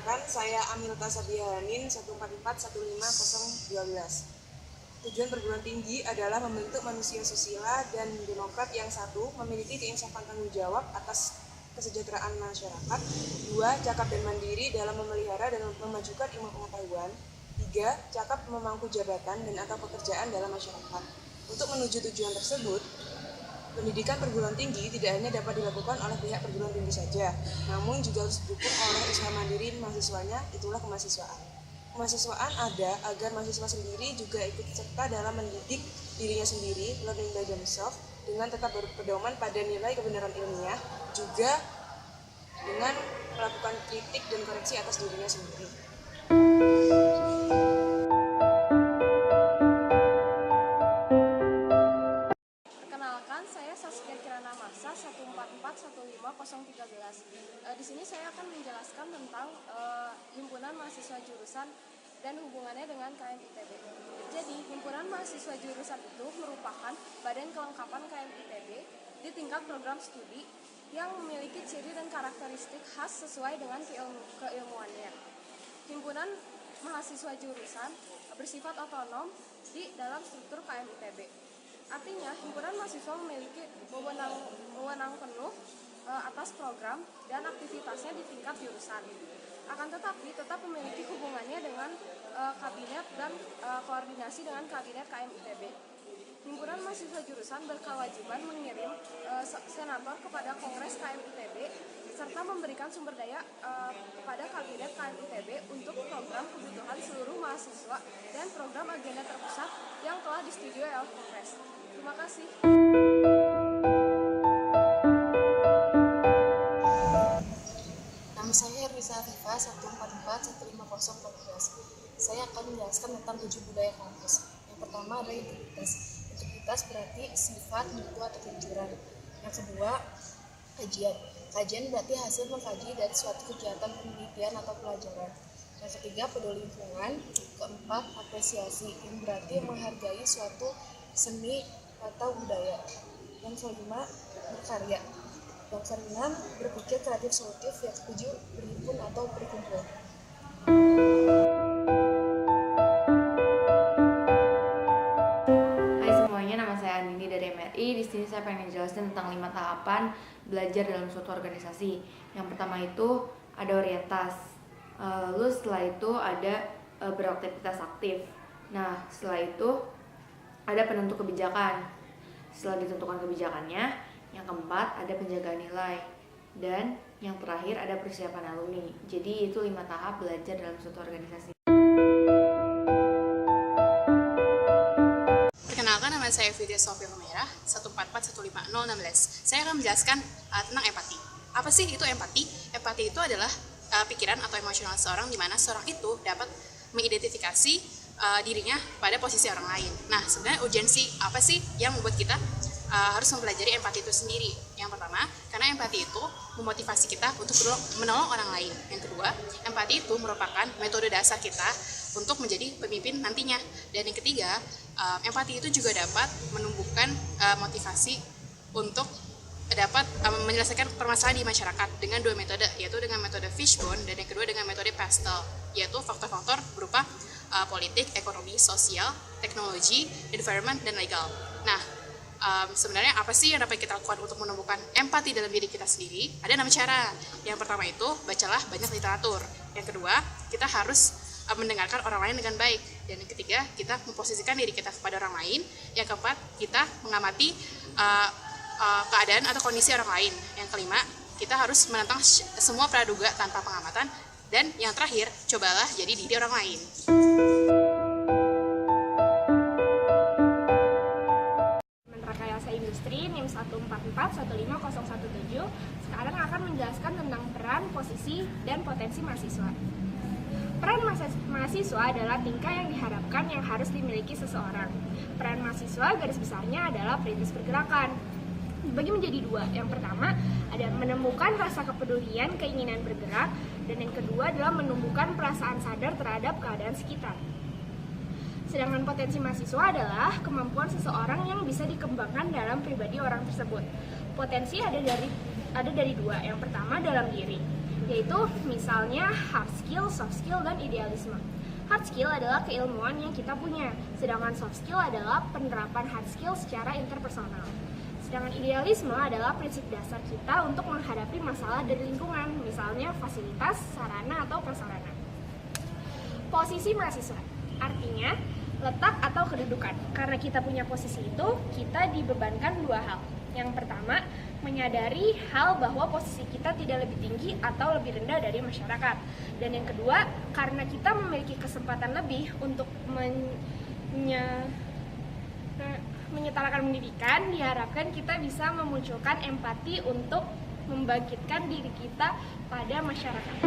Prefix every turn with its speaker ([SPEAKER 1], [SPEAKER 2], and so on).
[SPEAKER 1] Perkenalkan, saya Amilta Sabihanin 144-15012. Tujuan perguruan tinggi adalah membentuk manusia susila dan demokrat yang satu, memiliki keinsafan tanggung jawab atas kesejahteraan masyarakat. 2. Cakap dan mandiri dalam memelihara dan memajukan ilmu pengetahuan. 3. Cakap memangku jabatan dan atau pekerjaan dalam masyarakat. Untuk menuju tujuan tersebut, pendidikan perguruan tinggi tidak hanya dapat dilakukan oleh pihak perguruan tinggi saja, namun juga harus didukung oleh usaha mandiri mahasiswanya, itulah kemahasiswaan. Kemahasiswaan ada agar mahasiswa sendiri juga ikut serta dalam mendidik dirinya sendiri, learning by themselves, dengan tetap berpedoman pada nilai kebenaran ilmiah, juga dengan melakukan kritik dan koreksi atas dirinya sendiri.
[SPEAKER 2] Perkenalkan, saya Saskia Kirana Masa 144-15013. Di sini saya akan menjelaskan tentang himpunan mahasiswa jurusan dan hubungannya dengan KM ITB. Jadi, himpunan mahasiswa jurusan itu merupakan badan kelengkapan KM ITB di tingkat program studi yang memiliki ciri dan karakteristik khas sesuai dengan keilmuannya. Himpunan mahasiswa jurusan bersifat otonom di dalam struktur KM ITB. Artinya, himpunan mahasiswa memiliki wewenang penuh atas program dan aktivitasnya di tingkat jurusan. Akan tetapi, tetap memiliki hubungannya dengan kabinet dan koordinasi dengan kabinet KM ITB. Himpunan mahasiswa jurusan berkewajiban mengirim senator kepada Kongres KM ITB serta memberikan sumber daya kepada kabinet KM ITB untuk program kebutuhan seluruh mahasiswa dan program agenda terpusat yang telah disetujui oleh Kongres. Terima kasih.
[SPEAKER 3] Nama saya Herwisa Afifa 144-15014. Saya akan menjelaskan tentang 7 budaya kampus. Yang pertama adalah integritas. Integritas berarti sifat, mutu, atau kejujuran. Yang kedua, kajian. Kajian berarti hasil mengkaji dari suatu kegiatan penelitian atau pelajaran. Yang ketiga, peduli lingkungan. Keempat, apresiasi, yang berarti menghargai suatu seni atau budaya. Yang kelima, berkarya. Yang keenam, berpikir kreatif solutif. Yang ketujuh, berhimpun atau berkumpul.
[SPEAKER 4] Hai semuanya, nama saya Andini dari MRI. Di sini saya pengen jelasin tentang 5 tahapan belajar dalam suatu organisasi. Yang pertama itu ada orientas. Lalu setelah itu ada beraktivitas aktif. Nah, setelah itu ada penentu kebijakan. Setelah ditentukan kebijakannya, yang keempat ada penjagaan nilai. Dan yang terakhir ada persiapan alumni. Jadi itu 5 tahap belajar dalam suatu organisasi.
[SPEAKER 5] Perkenalkan, nama saya Vidya Sofia Humairah 144-15016. Saya akan menjelaskan tentang empati. Apa sih itu empati? Empati itu adalah pikiran atau emosional seorang di mana seorang itu dapat mengidentifikasi dirinya pada posisi orang lain. Nah, sebenarnya urgensi apa sih yang membuat kita harus mempelajari empati itu sendiri? Yang pertama, karena empati itu memotivasi kita untuk menolong orang lain. Yang kedua, empati itu merupakan metode dasar kita untuk menjadi pemimpin nantinya. Dan yang ketiga, empati itu juga dapat menumbuhkan motivasi untuk dapat menyelesaikan permasalahan di masyarakat dengan 2 metode, yaitu dengan metode fishbone dan yang kedua dengan metode pastel, yaitu faktor-faktor berupa politik, ekonomi, sosial, teknologi, environment, dan legal. Nah, sebenarnya apa sih yang dapat kita lakukan untuk menumbuhkan empati dalam diri kita sendiri? Ada 6 cara. Yang pertama itu, bacalah banyak literatur. Yang kedua, kita harus mendengarkan orang lain dengan baik. Dan yang ketiga, kita memposisikan diri kita kepada orang lain. Yang keempat, kita mengamati keadaan atau kondisi orang lain. Yang kelima, kita harus menentang semua praduga tanpa pengamatan. Dan yang terakhir, cobalah jadi diri orang lain.
[SPEAKER 2] Rekayasa Industri NIM 144-15017 sekarang akan menjelaskan tentang peran, posisi, dan potensi mahasiswa. Peran mahasiswa adalah tingkah yang diharapkan yang harus dimiliki seseorang. Peran mahasiswa garis besarnya adalah perintis pergerakan. Dibagi menjadi 2. Yang pertama ada menemukan rasa kepedulian, keinginan bergerak, dan yang kedua adalah menumbuhkan perasaan sadar terhadap keadaan sekitar. Sedangkan potensi mahasiswa adalah kemampuan seseorang yang bisa dikembangkan dalam pribadi orang tersebut. Potensi ada dari 2. Yang pertama dalam diri. yaitu misalnya hard skill, soft skill, dan idealisme. Hard skill adalah keilmuan yang kita punya, sedangkan soft skill adalah penerapan hard skill secara interpersonal. Sedangkan idealisme adalah prinsip dasar kita untuk menghadapi masalah dari lingkungan, misalnya fasilitas, sarana, atau prasarana. Posisi mahasiswa, artinya letak atau kedudukan. Karena kita punya posisi itu, kita dibebankan dua hal. Yang pertama, menyadari hal bahwa posisi kita tidak lebih tinggi atau lebih rendah dari masyarakat. Dan yang kedua, karena kita memiliki kesempatan lebih untuk menyetarakan pendidikan, diharapkan kita bisa memunculkan empati untuk membangkitkan diri kita pada masyarakat.